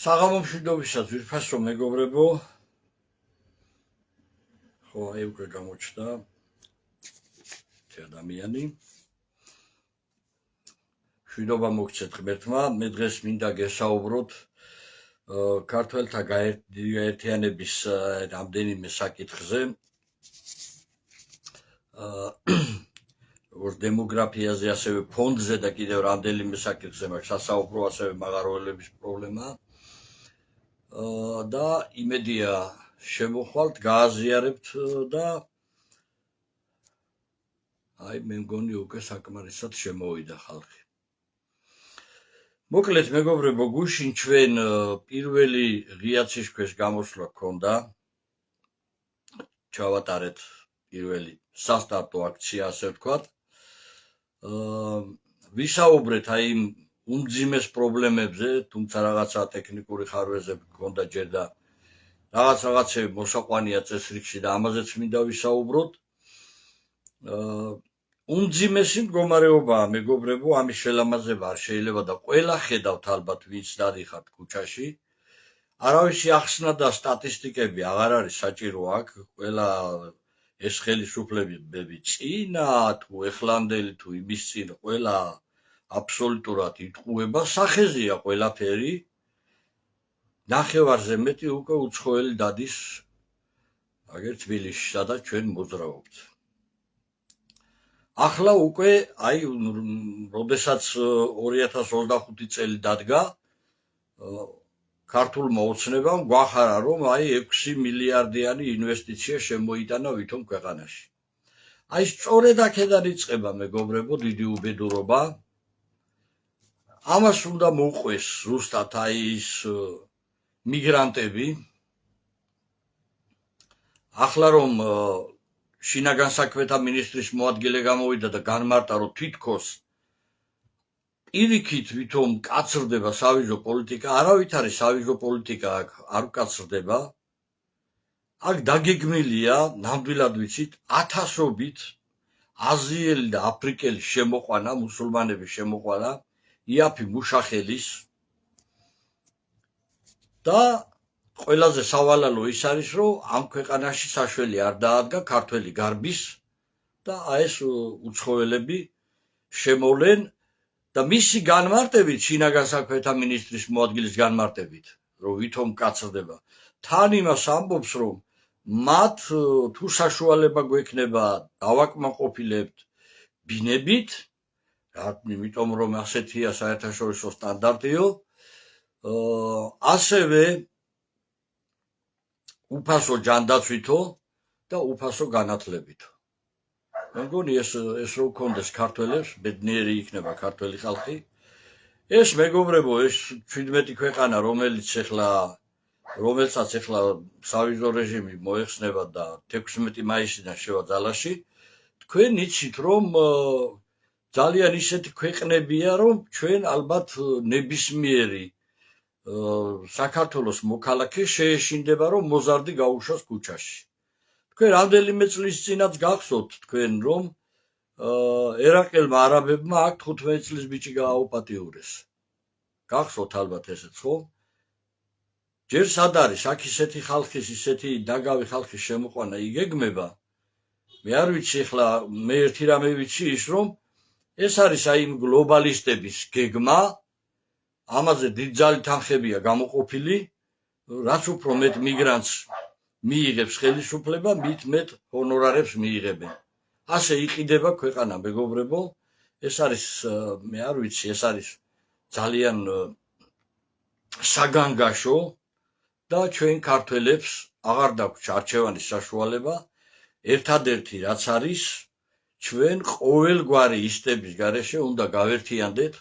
საღამო მშვიდობისაც ვირფასო მეგობრებო, ხო აი უკვე გამოჩნდა ადამიანი. მშვიდობა მოგცეთ ღმერთმა, მე დღეს მინდა გესაუბროთ ქართველთა გაერთიანების რამდენიმე საკითხზე, როგორც დემოგრაფიაზე, ასევე ფონდზე და კიდევ რამდენიმე საკითხზე მაქვს სასაუბრო, ასევე მაღაროელების პრობლემა. და იმედია შემოხვალთ, გააზიარებთ და აი მე მგონი უკვე საკმარისად შემოვიდა ხალხი. მოკლედ მეგობრებო, გუშინ ჩვენ პირველი ღია ცისქვეშ გამოსვლა გქონდა. ჩავატარეთ პირველი სასტარტო აქცია, ასე ვთქვათ. ვისაუბრეთ აი იმ უმძიმეს პრობლემებზე, თუმცა რაღაცა ტექნიკური ხარვეზები გქონდა ჯერ და რაღაცები მოსაყვანია წესრიგში და ამაზეც მინდა ვისაუბროთ. უმძიმესი მდგომარეობაა მეგობრებო, ამის შელამაზება არ შეიძლება და ყველა ხედავთ ალბათ, ვინც დადიხართ ქუჩაში. არავისი ახსნა და სტატისტიკები აღარ არის საჭირო აქ, ყველა ეს ხელისუფლებები წინა თუ ეხლანდელი თუ იმის წინ ყველა აბსოლუტურად იტყუება, სახეზეა ყველაფერი. ნახევარზე მეტი უკვე უცხოელი დადის აგერ თბილისში, სადაც ჩვენ მოძრაობთ. ახლა უკვე აი როდესაც 2025 წელი დადგა, ქართულმა ოცნებამ გვახარა, რომ აი 6 მილიარდიანი ინვესტიცია შემოიტანა ვითომ ქვეყანაში. აი სწორედ აქედან იწყება მეგობრებო დიდი უბედურობა. ამას უნდა მოუყვეს ზუსტად აი ის მიგრანტები. ახლა რომ შინაგან საქმეთა ministris მოადგილე გამოვიდა და განმარტა, რომ თითქოს პირიქით ვითომ კაცრდება სავიზო პოლიტიკა, არავითარი სავიზო პოლიტიკა აქ არ კაცრდება. აქ დაგეგმილია, ნამდვილად ვიცით, 1000-ობით აზიელი და აფრიკელი შემოყვანა, მუსულმანების შემოყვანა, იაფი მუშახელის და ყველაზე სავალალო ის არის, რომ ამ ქვეყანაში საშველი არ დაადგა ქართველი გარბის და ეს უცხოელები შემოვლენ და მისი განმარტებით, შინაგან საქმეთა ministris მოადგილის განმარტებით, რომ ვითომ კაცრდება, თან იმას ამბობს, რომ მათ თუ საშუალება გვექნება დავაკმაყოფილებთ ბინებით, იმიტომ რომ ასეთია საერთაშორისო სტანდარტიო, ასევე უფასო ჯანდაცვითო და უფასო განათლებითო. მე მგონი ეს რო გქონდეს ქართველებს, ბედნიერი იქნება ქართველი ხალხი. ეს მეგობრებო, ეს 17 ქვეყანა, რომელსაც ახლა სავიზო რეჟიმი მოეხსნება და 16 მაისიდან შევა ძალაში, თქვენ იცით, რომ ძალიან ისეთი ქვეყნებია, რომ ჩვენ ალბათ ნებისმიერი საქართველოს მოქალაქე შეეშინდება, რომ მოზარდი გაუშვას ქუჩაში. თქვენ რამდენიმე წლის წინაც გახსოვთ თქვენ, რომ ერაყელმა არაბებმა აქ 15 წლის ბიჭი გააუპატიურეს. გახსოვთ ალბათ ესეც, ხო? ჯერ სად არის აქ ისეთი ხალხის, ისეთი დაგავი ხალხის შემოყვანა იგეგმება. მე არ ვიცი, ახლა მე ერთი რამე ვიცი ის, რომ ეს არის აი იმ გლობალისტების გეგმა. ამაზე დიდძალი თანხებია გამოყოფილი, რაც უფრო მეტ მიგრანტს მიიღებს ხელისუფლება, მით მეტ ჰონორარებს მიიღებენ. ასე იყიდება ქვეყანა მეგობრებო. ეს არის, მე არ ვიცი, ეს არის ძალიან საგანგაშო და ჩვენ ქართველებს აღარ დაგვჭირდა არჩევანის საშუალება. ერთადერთი რაც არის, ჩვენ ყოველგვარი ისტების გარეშე უნდა გავერთიანდეთ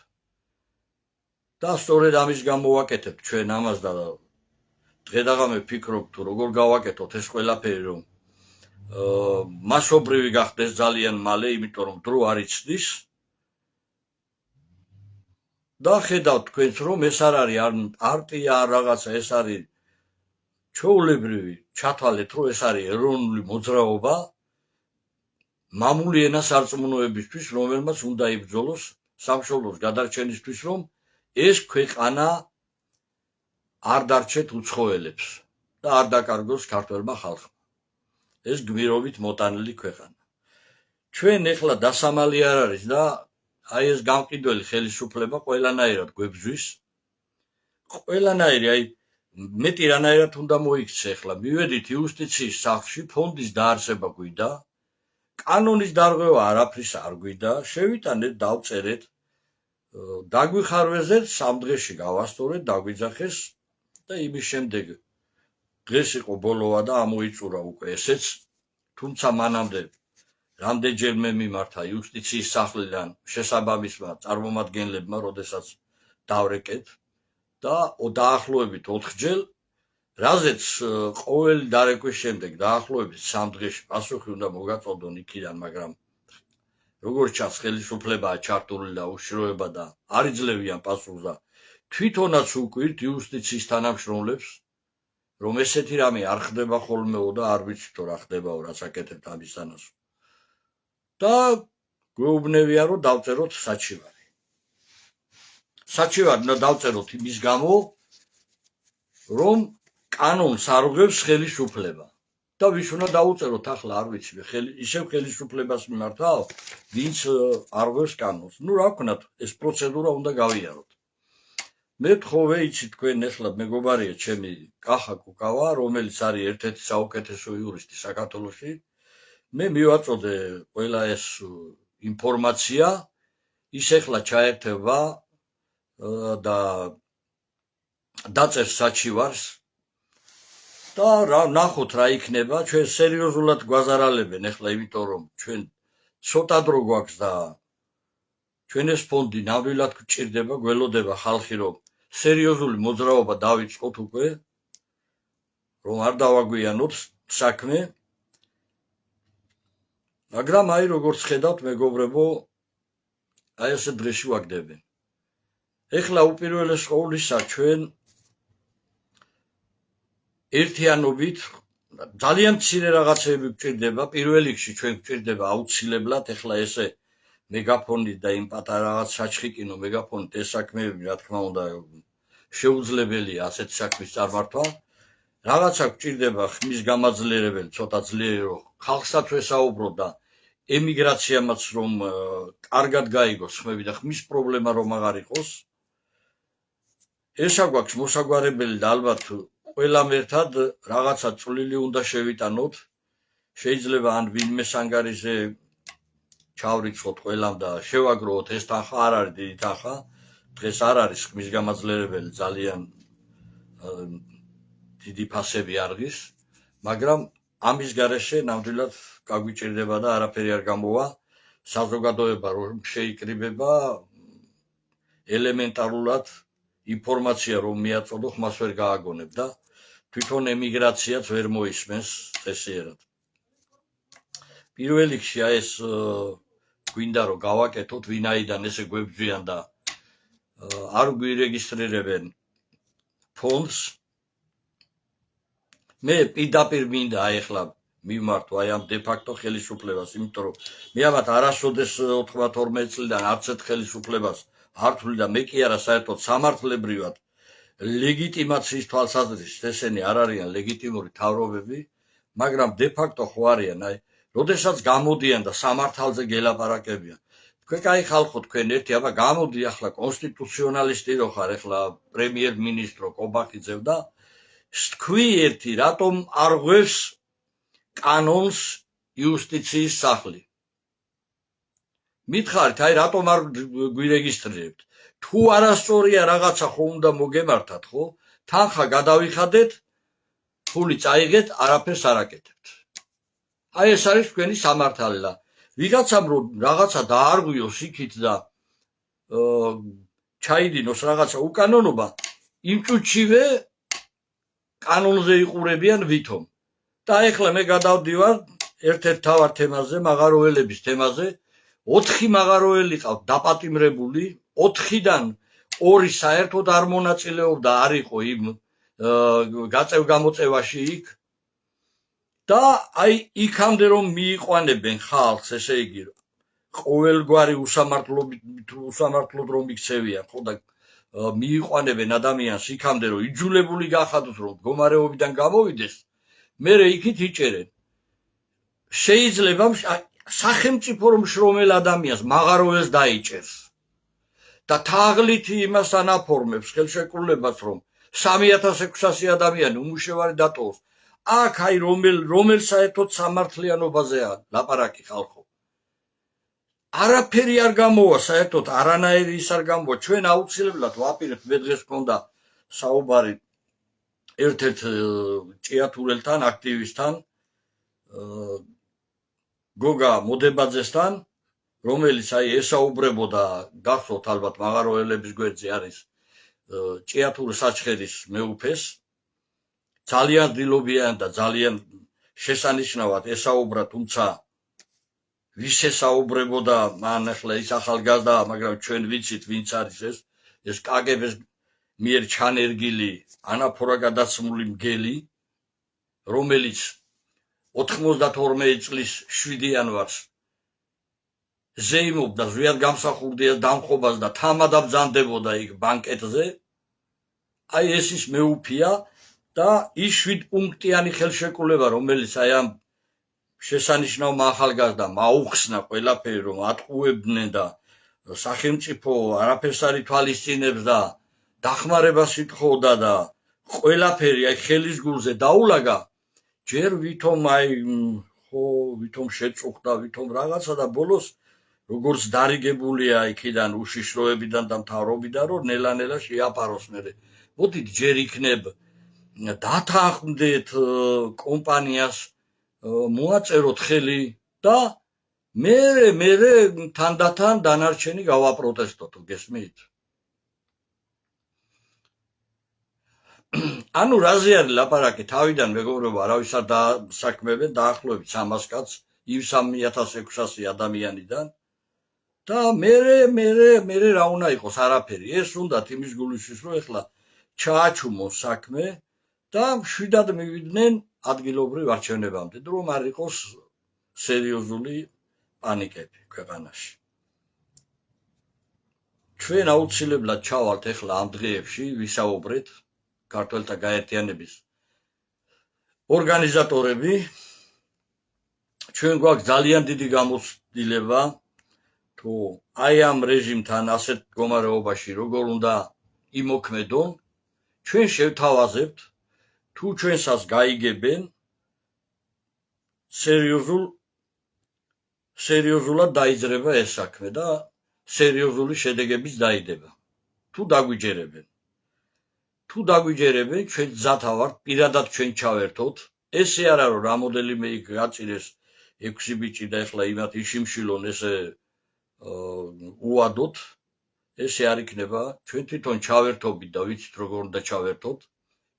და სწორედ ამის გამო ვაკეთებთ ჩვენ ამას და დღედაღამე ვფიქრობ თუ როგორ გავაკეთოთ ეს ყველაფერი, რომ მასობრივი გახდეს ძალიან მალე, იმიტომ რომ დრო არ იცდის. და ხედავთ თქვენც, რომ ეს არ არის არ პარტია, არ რაღაცა, ეს არის ჩვეულებრივი ჩათვალეთ, რომ ეს არის ეროვნული მოძრაობა მამული ენას არწმუნოებისთვის, რომელმაც უნდა იბრძოლოს სამშობლოს გადარჩენისთვის, რომ ეს ქვეყანა არ დარჩეთ უცხოელებს და არ დაკარგოს ქართველმა ხალხმა. ეს გმირობით მოტანილი ქვეყანა. ჩვენ ეხლა დასამალი არ არის და აი ეს გამყიდველი ხელისუფლება ყველანაირად გვებზვის. ყველანაირი აი მეტი რანაირად უნდა მოიქცე ეხლა. მივედით იუსტიციის სახლში, ფონდის დაარსება გვიდა, კანონის დარღვევა არაფრის არ გვიდა, შევიტანეთ, დავწერეთ, დაგვიხარვეზეთ, 3 დღეში გავასწორეთ, დაგვიძახეს და იმის შემდეგ დღეს იყო ბოლოვა და ამოიწურა უკვე ესეც, თუმცა მანამდე რამდენჯერმე მიმართა იუსტიციის სახლიდან შესაბამისმა წარმომადგენლებმა, როდესაც დავრეკეთ და დაახლოებით 4-ჯერ, რაზეც ყოველი დარეკვის შემდეგ დაახლოებით 3 დღეში პასუხი უნდა მოგაწოდონ იქიდან, მაგრამ როგორც ჩანს ხელისუფლებაა ჩართული და უშიშროება და არ იძლევიან პასუხს და თვითონაც უკვირთ იუსტიციის თანამშრომლებს, რომ ესეთი რამე არ ხდება ხოლმეო და არ ვიცითო რა ხდებაო, რაც აკეთებთ ამის თანასწორ. და გვეუბნებიან, რომ დავწეროთ საჩივარი. საჩივარი უნდა დავწეროთ იმის გამო, რომ კანონს არ ღვევს ხელისუფლება. და ვის უნდა დაუწეროთ ახლა არ ვიცი, ისევ ხელისუფლებას მიმართავ, ვინც არ ღვევს კანონს. ნუ რა ვქნათ, ეს პროცედურა უნდა გავიაროთ. მე თხოვე იცი თქვენ ეხლა მეგობარია ჩემი კახა კუკავა, რომელიც არის ერთ-ერთი საუკეთესო იურისტი საქართველოში. მე მივაწოდე ყველა ეს ინფორმაცია, ის ეხლა ჩაერთება და დაწერს საჩივარს და ნახოთ რა იქნება. ჩვენ სერიოზულად გვაზარალებენ ეხლა, იმიტომ რომ ჩვენ ცოტა დრო გვაქვს და ჩვენ ეს ფონდი ნამდვილად გვჭირდება, გველოდება ხალხი, რომ სერიოზული მოძრაობა დავიწყოთ უკვე, რომ არ დავაგვიანოთ საქმე. მაგრამ აი როგორც ხედავთ მეგობრებო, აი ესე დღეში ვაგდებენ. ეხლა უპირველეს ყოვლისა ჩვენ ერთიანობით ძალიან მცირე რაღაცები გვჭირდება, პირველ რიგში ჩვენ გვჭირდება აუცილებლად ეხლა ესე მეგაფონი და იმ პატარა რაღაც საჩხიკინო მეგაფონით ეს საქმეები რა თქმა უნდა შეუძლებელია ასეთ საქმის წარმართვა. რაღაცა გვჭირდება ხმის გამაძლიერებელი, ცოტა ძლიერი, რომ ხალხსაც ვესაუბროთ და ემიგრაციამაც რომ კარგად გაიგოს ხმები და ხმის პრობლემა რომ აღარ იყოს. ესა გვაქვს მოსაგვარებელი და ალბათ ყველამ ერთად რაღაცა წვლილი უნდა შევიტანოთ. შეიძლება ან ვინმე სანგარიზე ჩავრიცხოთ ყველამ და შევაგროვოთ ეს თანხა, არ არის დიდი თანხა. დღეს არ არის ხმის გამაძლიერებელი ძალიან დიდი ფასები არღის, მაგრამ ამის გარეშე ნამდვილად გაგვიჭირდება და არაფერი არ გამოვა. საზოგადოება რომ შეიკრიბება ელემენტარულად ინფორმაცია რომ მიაწოდო, ხმას ვერ გააგონებ და თვითონ ემიგრაციაც ვერ მოისმენს წესიერად. პირველ რიგში ეს გვინდა რომ გავაკეთოთ, ვინაიდან ესე გვებძვიან და არ გვირეგისტრირებენ ფონდს. მე პირდაპირ მინდა ეხლა მიმართო აი ამ დე-ფაქტო ხელისუფლებას, იმიტომ რომ მე ამათ არასოდეს 92 წლიდან არც ერთ ხელისუფლებას არ თვლი და მე კი არა საერთოდ სამართლებრივად ლეგიტიმაციის თვალსაზრისით ესენი არ არიან ლეგიტიმური თავრობები, მაგრამ დე-ფაქტო ხო არიან. აი როდესაც გამოდიან და სამართალზე გელაპარაკებიან, თქვენ კაი ხალხო, თქვენ ერთი აბა გამოდი ახლა კონსტიტუციონალისტი რო ხარ, ახლა პრემიერ-მინისტრო კობახიძევ და თქვი ერთი, რატომ არ ღვევს კანონს იუსტიციის სახლი? მითხარით, აი რატომ არ გვირეგისტრირებთ? თუ არასწორია რაღაცა ხო უნდა მოგემართათ, ხო? თანხა გადავიხადეთ, ფული წაიღეთ, არაფერს არ აკეთებთ. აი ეს არის თქვენი სამართალი და ვიღაცამ რომ რაღაცა დაარღვიოს იქით და ჩაიდინოს რაღაცა უკანონობა, იმ წუთშივე კანონზე იყურებიან ვითომ. და ეხლა მე გადავდივარ ერთ-ერთ თავარ თემაზე, მაღაროელების თემაზე. 4 მაღაროელი ყავთ დაპატიმრებული, 4-დან 2 საერთოდ არ მონაწილეობდა, არ იყო იმ გაწევ-გამოწევაში იქ. და აი იქამდე რომ მიიყვანებენ ხალხს, ესე იგი ყოველგვარი უსამართლოდ რომ იქცევიან, ხო და მიიყვანებენ ადამიანს იქამდე რომ იძულებული გახადოს რომ მდგომარეობიდან გამოვიდეს, მე იქით იჭერენ. შეიძლება სახელმწიფო რომ შრომელ ადამიანს მაღაროელს დაიჭერს და თაღლითი იმას ანაფორმებს ხელშეკრულებას რომ 3600 ადამიანი უმუშევარი დატოვოს. აქ აი რომელ საერთოდ სამართლიანობაზეა ლაპარაკი ხალხო. არაფერი არ გამოვა საერთოდ არანაირი ის არ გამოვა. ჩვენ აუცილებლად ვაპირებთ მე დღეს მქონდა საუბარი ერთ-ერთ ჭიათურელთან აქტივისტთან გოგა მოდებაძესთან, რომელიც აი ესაუბრებოდა გახსოვთ ალბათ მაღაროელების გვერდზე არის ჭიათურ საჩხერის მეუფეს, ძალიან დილობიან და ძალიან შესანიშნავად ესაუბრა, თუმცა ვის ესაუბრებოდა მან ახლა ის ახალგაზრდა, მაგრამ ჩვენ ვიცით ვინც არის ეს კაგების მიერ ჩანერგილი ანაფორა გადაცმული მგელი, რომელიც 92 წლის 7 იანვარს ზეიმობდა ზვიად გამსახურდიას დამხობას და თამად აბრძანდებოდა იქ ბანკეტზე. აი ეს ის მეუფია და ის 7 პუნქტიანი ხელშეკრულება, რომელიც აი ამ შესანიშნავმა ახალგაზრდამ აუხსნა ყველაფერი, რომ ატყუებდნენ და სახელმწიფო არაფერს არ ითვალისწინებს და დახმარებას ითხოვდა და ყველაფერი აი ხელის გულზე დაულაგა, ჯერ ვითომ აი ვითომ შეწუხდა, ვითომ რაღაცა და ბოლოს როგორც დარიგებულია იქიდან უშიშროებიდან და მთავრობიდან, რომ ნელა-ნელა შეაფაროს მერე. მოდით ჯერ იქნებ დათანხმდეთ კომპანიას, მოაწეროთ ხელი და მე თანდათან დანარჩენი გავაპროტესტოთ, გესმით? ანუ რაზე არის ლაპარაკი? თავიდან მეგობრებო, არავის არ დაასაქმებენ დაახლოებით 300 კაცს იმ 3600 ადამიანიდან და მე რა უნდა იყოს არაფერი. ეს უნდათ იმის გულისთვის, რომ ეხლა ჩააჩუმოს საქმე და მშვიდად მივიდნენ ადგილობრივ არჩევნებამდე, რომ არ იყოს სერიოზული პანიკები ქვეყანაში. ჩვენ აუცილებლად ჩავალთ ეხლა ამ დღეებში ვისაუბრეთ ქართველთა გაერთიანების ორგანიზატორები. ჩვენ გვაქვს ძალიან დიდი გამოცდილება თუ აი ამ რეჟიმთან ასეთ მდგომარეობაში როგორ უნდა იმოქმედონ. ჩვენ შევთავაზებთ თუ ჩვენსას გაიგებენ სერიოზულად დაიძრება ეს საქმე და სერიოზული შედეგების დაიდება. თუ დაგვიჯერებენ, ჩვენ გზათა ვართ, პირადად ჩვენ ჩავერთოთ. ესე არა რომ რამოდენიმე იქ გაწირეს 6 ბიჭი და ეხლა იმათ იშიმშილონ ესე უადოთ. ესე არ იქნება. ჩვენ თვითონ ჩავერთობით და ვიცით როგორ უნდა ჩავერთოთ.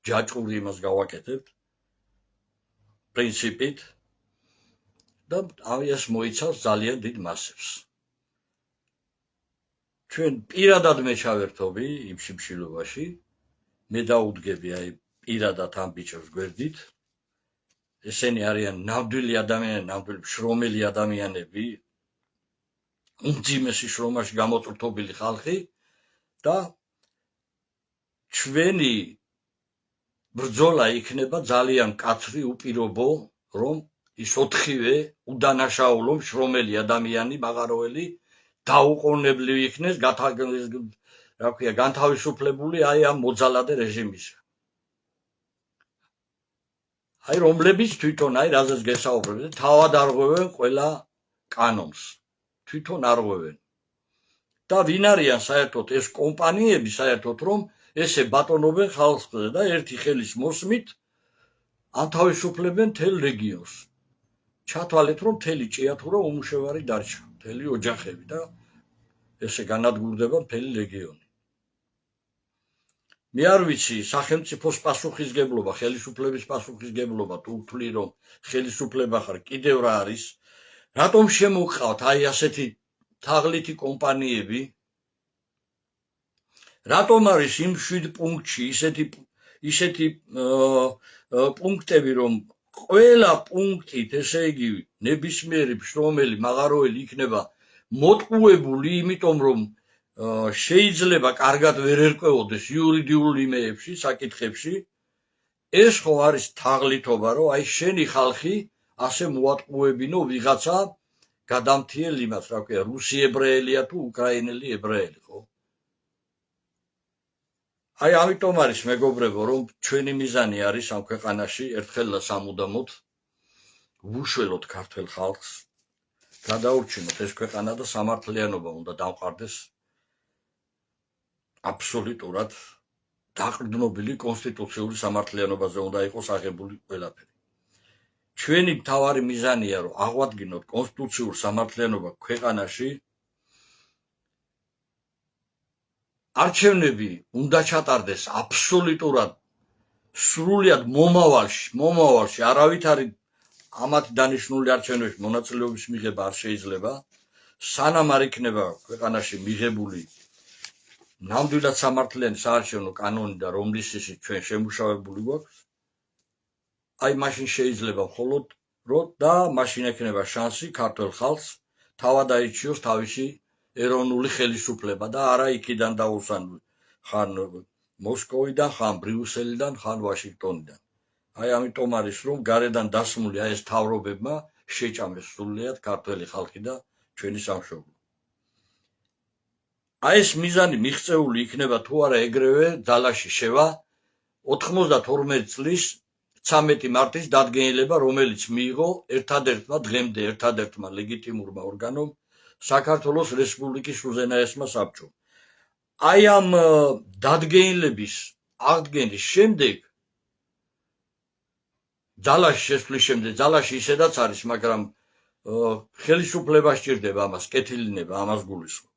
ჯაჭვური იმას გავაკეთებთ პრინციპით და ეს მოიცავს ძალიან დიდ მასებს. ჩვენ პირადად მე ჩავერთობი იმ შიმშილობაში, მე დაუდგები აი პირადად ამ ბიჭებს გვერდით. ესენი არიან ნამდვილი ადამიანები, ნამდვილი შრომელი ადამიანები, უმძიმესი შრომაში გამოწვრთობილი ხალხი და ჩვენი ბრძოლა იქნება ძალიან მკაცრი, უპირობო, რომ ის 4-ვე უდანაშაულო შრომელი ადამიანი, მაღაროელი დაუყოვნებლივ იქნეს, განთავისუფლებული აი ამ მოძალადე რეჟიმისა. აი რომლებიც თვითონ აი რაზეც გესაუბრებთ, თავად არღვევენ ყველა კანონს. თვითონ არღვევენ. და ვინ არიან საერთოდ ეს კომპანიები საერთოდ რომ ესე ბატონობენ ხალხზე და ერთი ხელის მოსმით ანთავისუფლებენ მთელ რეგიონს. ჩათვალეთ რომ მთელი ჭიათურა უმუშევარი დარჩა, მთელი ოჯახები და ესე განადგურდება მთელი რეგიონი. მე არ ვიცი სახელმწიფოს პასუხისგებლობა, ხელისუფლების პასუხისგებლობა თუ ვთვლი რომ ხელისუფლება ხარ კიდევ რა არის, რატომ შემოყავთ აი ასეთი თაღლითი კომპანიები? რატომ არის იმ 7 პუნქტში ისეთი პუნქტები, რომ ყველა პუნქტით, ესე იგი, ნებისმიერი შრომელი, მაღაროელი იქნება მოტყუებული, იმიტომ რომ შეიძლება კარგად ვერ ერკვეოდეს იურიდიულ იმეებში, საკითხებში, ეს ხო არის თაღლითობა, რომ აი შენი ხალხი ასე მოატყუებინო ვიღაცა გადამთიელ იმას, რა ქვია, რუსი ებრაელია თუ უკრაინელი ებრაელი, ხო? აი ამიტომ არის მეგობრებო, რომ ჩვენი მიზანი არის ამ ქვეყანაში ერთხელ და სამუდამოდ ვუშველოთ ქართულ ხალხს, გადაურჩინოთ ეს ქვეყანა და სამართლიანობა უნდა დამყარდეს აბსოლუტურად დაყრდნობილი კონსტიტუციური სამართლიანობაზე უნდა იყოს აღებული ყველაფერი. ჩვენი მთავარი მიზანია, რომ აღვადგინოთ კონსტიტუციურ სამართლიანობა ქვეყანაში. არჩევნები უნდა ჩატარდეს აბსოლუტურად სრულიად მომავალში არავითარი ამათი დანიშნული არჩევნებში მონაწილეობის მიღება არ შეიძლება, სანამ არ იქნება ქვეყანაში მიღებული ნამდვილად სამართლიანი საარჩევნო კანონი და რომლის ისიც ჩვენ შემუშავებული გვაქვს, აი მაშინ შეიძლება მხოლოდ რომ და მაშინ ექნება შანსი ქართულ ხალხს თავად აირჩიოს თავისი ეროვნული ხელისუფლება და არა იქიდან დაუსვან ხან მოსკოვიდან, ხან ბრიუსელიდან, ხან ვაშინგტონიდან. აი ამიტომ არის რომ გარედან დასმული აი ეს თავრობებმა შეჭამეს სრულიად ქართველი ხალხი და ჩვენი სამშობლო. აი ეს მიზანი მიღწეული იქნება თუ არა ეგრევე ძალაში შევა 92 წლის 13 მარტის დადგენილება, რომელიც მიიღო ერთადერთმა დღემდე ერთადერთმა ლეგიტიმურმა ორგანომ საქართველოს რესპუბლიკის უზენაესმა საბჭომ. აი ამ დადგენილების აღდგენის შემდეგ ძალაში შესვლის შემდეგ ძალაში ისედაც არის, მაგრამ ხელისუფლება სჭირდება ამას, კეთილინება ამას გულისხმობს.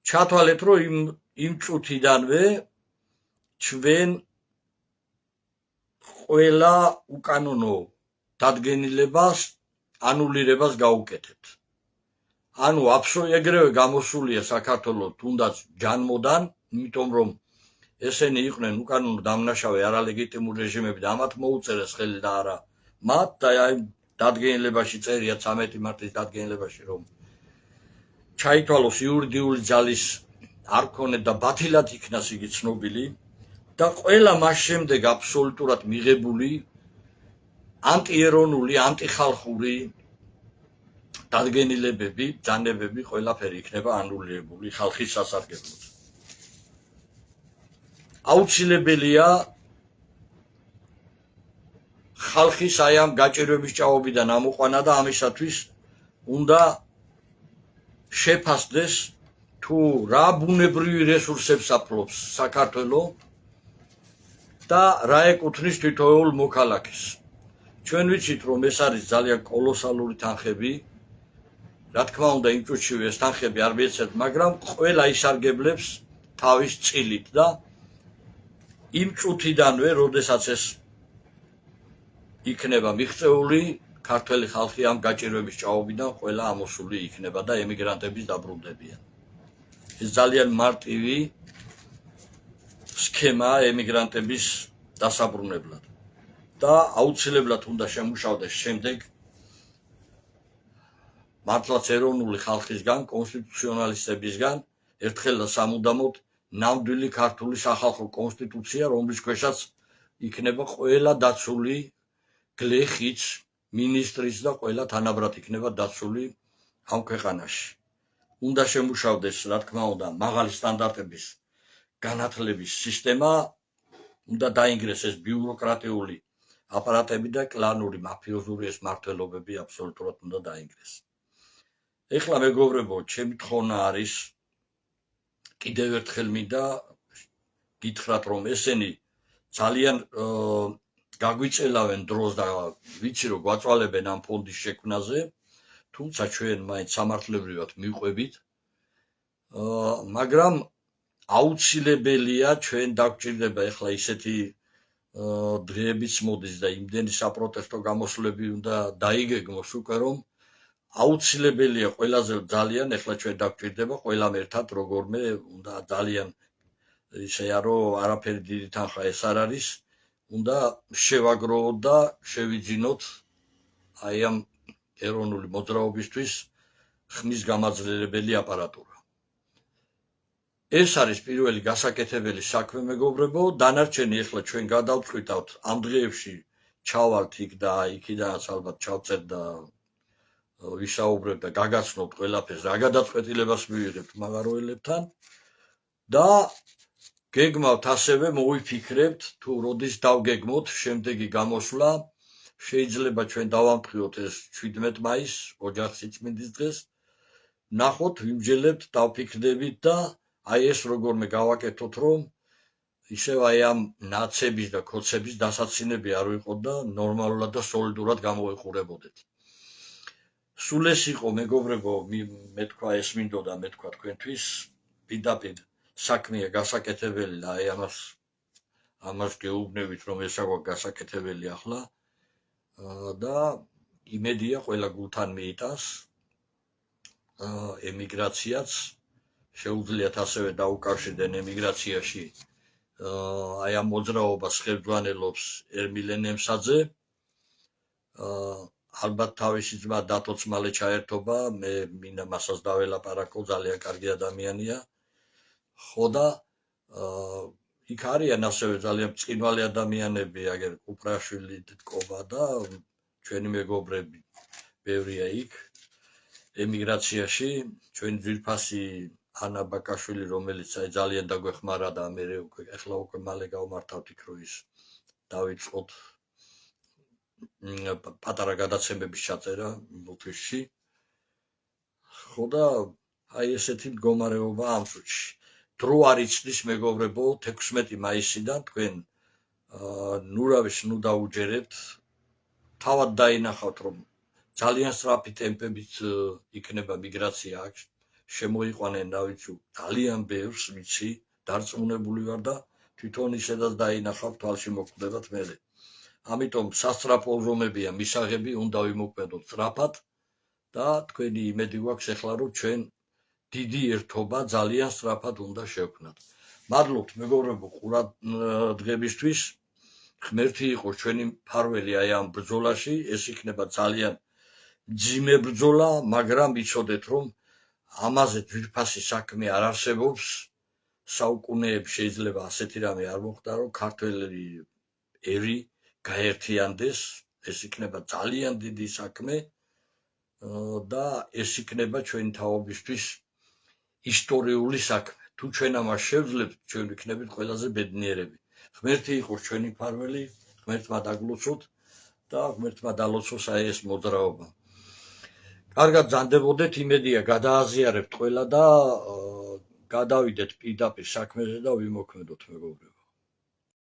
ჩათვალეთ, რომ იმ წუთიდანვე ჩვენ ყველა უკანონო დადგენილებას ანულირებას გავუკეთებთ. ანუ ეგრევე გამოსულია საქართველოს თუნდაც ჯანმოდან, იმიტომ რომ ესენი იყვნენ უკანონო დამნაშავე არალეგიტიმური რეჟიმები და ამათ მოუწერეს ხელი და არა მათ და აი დადგენილებაში წერია 13 მარტის დადგენილებაში რომ ჩაითვალოს იურიდიული ძალის არქონე და ბათილად იქნას იგი ცნობილი და ყველა მას შემდეგ აბსოლუტურად მიღებული ანტიეროვნული, ანტიხალხური დადგენილებები, ბრძანებები ყველაფერი იქნება ანულირებული ხალხის სასარგებლოდ. აუცილებელია ხალხის აი ამ გაჭირვების ჭაობიდან ამოყვანა და ამისათვის უნდა შეფასდეს თუ რა ბუნებრივი რესურსებს აფლობს საქართველო და რა ეკუთვნის თითოეულ მოქალაქეს. ჩვენ ვიცით რომ ეს არის ძალიან კოლოსალური თანხები, რა თქმა უნდა იმ წუთშივე ეს თანხები არ მიეცეთ, მაგრამ ყველა ისარგებლებს თავის წილით და იმ წუთიდანვე, როდესაც ეს იქნება მიღწეული, ქართველი ხალხი ამ გაჭირვების ჭაობიდან ყველა ამოსული იქნება და ემიგრანტების დაბრუნდებიან. ეს ძალიან მარტივი სქემაა ემიგრანტების დასაბრუნებლად და აუცილებლად უნდა შემუშავდეს შემდეგ მართლაც ეროვნული ხალხისგან, კონსტიტუციონალისტებისგან ერთხელ და სამუდამოდ ნამდვილი ქართული სახალხო კონსტიტუცია, რომლის ქვეშაც იქნება ყველა დაცული გლეხიც, მინისტრის და ყველა თანაბრად იქნება დაცული ამ ქვეყანაში. უნდა შემუშავდეს, რა თქმა უნდა, მაღალი სტანდარტების განათლების სისტემა, უნდა დაინგრეს ეს ბიუროკრატიული აპარატები და კლანური მაფიოზური ეს მმართველობები აბსოლუტურად უნდა დაინგრეს. ეხლა მეგობრებო, ჩემი თხოვნა არის კიდევ ერთხელ მინდა გითხრათ, რომ ესენი ძალიან გაგვიწელავენ დროს და ვიცი რომ გვაწვალებენ ამ ფონდის შექმნაზე, თუმცა ჩვენ მაინც სამართლებრივად მივყვებით, მაგრამ აუცილებელია ჩვენ დაგვჭირდება ეხლა ისეთი დღეებიც მოდის და იმდენი საპროტესტო გამოსვლები უნდა დაიგეგმოს უკვე რომ აუცილებელია ყველაზე ძალიან ეხლა ჩვენ დაგვჭირდება ყველამ ერთად როგორმე უნდა ძალიან ისეა რომ არაფერი დიდი თანხა ეს არ არის, უნდა შევაგროვოთ და შევიძინოთ აი ამ ეროვნული მოძრაობისთვის ხმის გამაძლებელი აპარატურა. ეს არის პირველი გასაკეთებელი საქმე მეგობრებო, დანარჩენი ახლა ჩვენ გადავწყვიტავთ ამ დღეებში ჩავალთ იქ და იქიდანაც ალბათ ჩავწერთ და ვისაუბრებთ და გაგაცნობთ ყველაფერს, რა გადაწყვეტილებას მივიღებთ მაგაროელებთან და გეგმავთ ასევე მოვიფიქრებთ თუ როდის დავგეგმოთ შემდეგი გამოსვლა, შეიძლება ჩვენ დავამტყიოთ ეს 17 მაისს, ოჯახის სიწმინდის დღეს, ნახოთ, ვიმჯელებთ, დავფიქრდებით და აი ეს როგორმე გავაკეთოთ, რომ ისევ აი ამ ნაცების და ქოცების დასაცინები არ ვიყოთ და ნორმალურად და სოლიდურად გამოვიყურებოდეთ. სულ ეს იყო მეგობრებო, მე თქვა ეს მინდოდა მე თქვა თქვენთვის, პირდაპირ საქმეა გასაკეთებელი და აი ამას გეუბნებით, რომ ეს აქვს გასაკეთებელი ახლა და იმედია ყველა გულთან მიიტანს ემიგრაციაც შეუძლიათ ასევე დაუკავშირდნენ ემიგრაციაში აი ამ მოძრაობას ხელმძღვანელობს ერმილე ნემსაძე ალბათ თავისი ძმა დათოც მალე ჩაერთობა მე მინდა მასას დაველაპარაკო ძალიან კარგი ადამიანია ხო და იქ არიან ასევე ძალიან მწყინვარი ადამიანები აგერ კუპრაშვილი თკობა და ჩვენი მეგობრები ბევრია იქ ემიგრაციაში ჩვენი ძვირფასი ანა ბაკაშვილი რომელიც აი ძალიან დაგვეხმარა და მე ახლა უკვე მალე გავმართავთ იქ რო ის დავიწყოთ პატარა გადაცემების ჩაწერა ლუთვისში ხო და აი ესეთი მდგომარეობა ამ წუთში დრო არ იცდის მეგობრებო 16 მაისიდან თქვენ ნურავის ნუ დაუჯერებთ თავად დაინახავთ რომ ძალიან სწრაფი ტემპებით იქნება მიგრაცია აქ შემოიყვანენ რა ვიცი ძალიან ბევრს ვიცი დარწმუნებული ვარ და თვითონ ისედაც დაინახავ თვალში მოკვდებათ მე ამიტომ სასწრაფო ზომებია მისაღები უნდა ვიმოქმედოთ სწრაფად და თქვენი იმედი გვაქვს ახლა რომ ჩვენ დიდი ერთობა ძალიან სწრაფად უნდა შევქმნათ მადლობთ მეგობრებო ყურადღებისთვის ღმერთი იყოს ჩვენი მფარველი აი ამ ბრძოლაში ეს იქნება ძალიან მძიმე ბრძოლა მაგრამ იცოდეთ რომ ამაზე ძვირფასი საქმე არ არსებობს საუკუნეებში შეიძლება ასეთი რამე არ მოხდა რომ ქართველი ერი გაერთიანდეს ეს იქნება ძალიან დიდი საქმე და ეს იქნება ჩვენი თაობისთვის ისტორიული საქმე თუ ჩვენ ამას შევძლებთ ჩვენ ვიქნებით ყველაზე ბედნიერები ღმერთი იყოს ჩვენი მფარველი ღმერთმა დაგლოცოთ და ღმერთმა დალოცოს აი ეს მოძრაობა კარგად ზანდებოდეთ იმედია გადააზიარებთ ყველა და გადავიდეთ პირდაპირ საქმეზე და ვიმოქმედოთ მეგობრებო